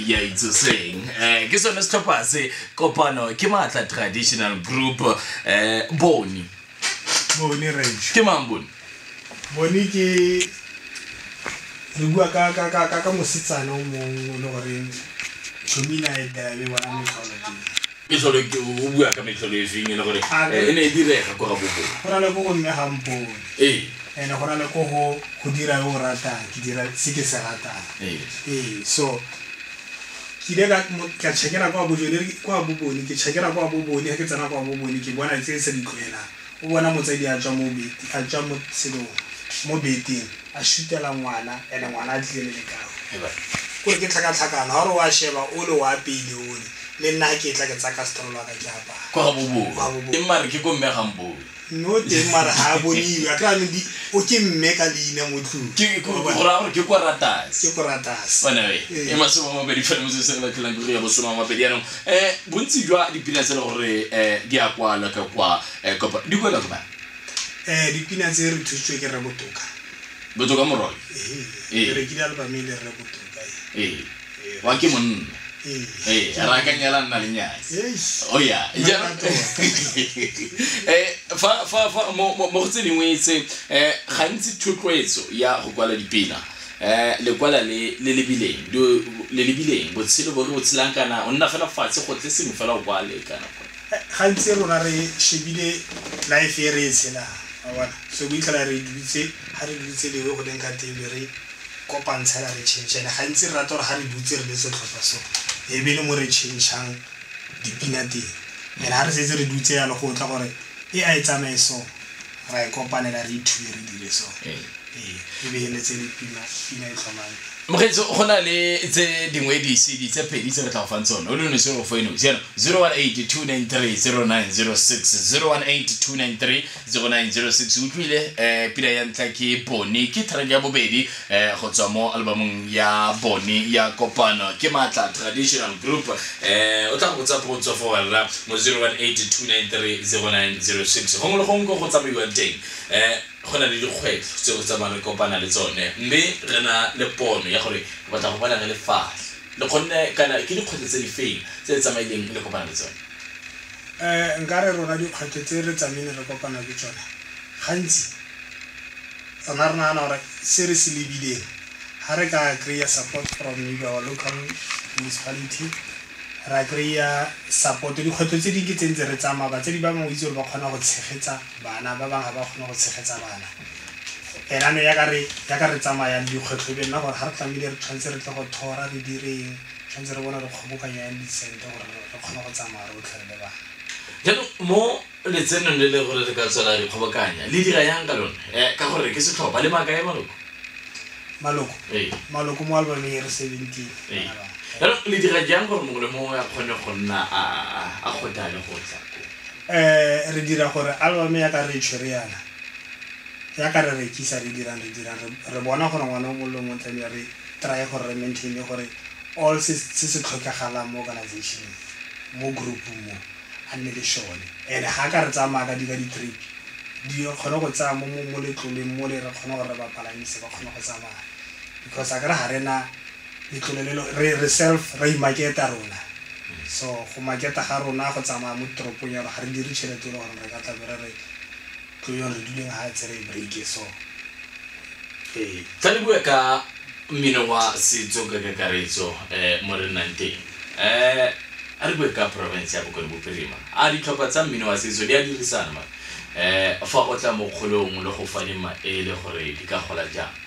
Ya itseng ke sone se tlhopha se kopano ke Matla Traditional Group Boni range ke mang Boni ke re bua ka mosetsana o mongwe le gore tshomina e dirabe bona metlholo ke o bua ka metlholo e feng le gore e ne e direga kwa ga bobo go na le go mme ga mpone ene go na le go dira go ratang ke dira se ke se ratang so ke ka checkera kwa boboni ke checkera kwa boboni ha ke tsena kwa boboni ke bona tse se di tloela o bona motsadi a tswa mo selong mo beting a shutela ngwana ene ngwana a tlile le kago gore ke tlhakatlhakana ha re wa sheba o le wa pele o le nna ke tla ke tsaka stroller ka ke apa kwa bobo e mare ke go mme gambo no teng mara ha boniwa ka ndi o ke mme ka leina motlu ke go ra ke kwa ratas bona we e masomo mo bedi fela mo se ba tlang go ya bo soma mabedi ya no bontsi jwa dipina tse le gore di a kwala ka kwa kopa di kwala ka ba dipina tse re thutswe ke re botoka morolo re ke album le re botoka wa ke monna ra ka nyala nna le nyasi o ya ja fa mo tse dingwe tse gantsi thotloetso ya go kwala dipina le kwala le lebileng botshelo bo re o tshelang kana o nna fela fatshe go tle sengwe fela o kwale kana gantsi rona re shebile life e re tshela bona so we tla re dutse ha re dutse le go denka tebe re kopantsha la re change gantsi re rata gore ha re dutse re le setlhopha so e be le mo re changeang dipina teng ene ha re setse re dutse ya le go tla gore e a etsamae so ra e kopanela re ithule re dire so e be le tse pina e tlhomang Mokgetso go na le tse dingwe di CD tse pedi tse re tla go fang tsone o le ne se go foino 018-293-0906 utlwile pila ya ntla ke Boni ke track ya bobedi go tswa mo albumong ya Boni ya kopano ke Matla Traditional Group o tla go tsa potso for wena mo 018-293-0906 go mo le go ngo go tsamaiwa teng go na le dikgwetlo tse o tsa bana kopana le tsone mme re na le pono ya gore ba tla go bana le fahle le khonne kana ke dikgwetlo tse di feng tse tsamaileng le kopana le tsone nkare rona dikgwetlo tse re tsamile re kopana le tsone gantsi rona re nagana gore se re se lebileng ha re ka kry-a support from our local municipality ra kry-a support dikgwetlo tse dingwe tse ntse re tsamaya ba tse di ba mo itse gore ba kgona go tshegetsa bana ba bangwe ba kgona go tshegetsa bana enano ya ka re tsamaya dikgwetlo be nna gore ha re tlamile re tshwanetse re tle go thora re direng tshwanetse re bona re kgobokanya ya disente gore re kgona go tsamaya re otlhe re le bana jaanong mo letsenong le le gore re ka tswela dikgobokanya le dira yang ka lone ka gore ke setlhopha le maaka ya maloko mo albumeng e re 17 jaanong le dira jang gore mongwe le mongwe a kgone go nna a kgothale go tla re dira gore album ya ka re tshwere yana ya ka re rekisa re dirang re bona gore ngwana mo le mo tlane re try gore re maintain gore all se tlhokagalang mo organization mo group mo a nne le shone ene ga ka re tsamaya ka di trip di kgona go tsaya mo letloleng mo le re kgona gore ba palamise ba kgona go tsamaya because a ka re ga rena letlolelo re self re imaketa rona so go maketa ga rona go tsamaya mo toropong ya ga re dire tšhelete le gore re ka tla re tloyong re duleng ga tse re break so tla le bua ka mmino wa setso ka kakaretso mo re nnang teng a a re bue ka province ya Bokone Bophirima a ditlhopha tsa mmino wa setso di a dirisana fa go tla mo kgolong le go fa maele gore di ka gola jang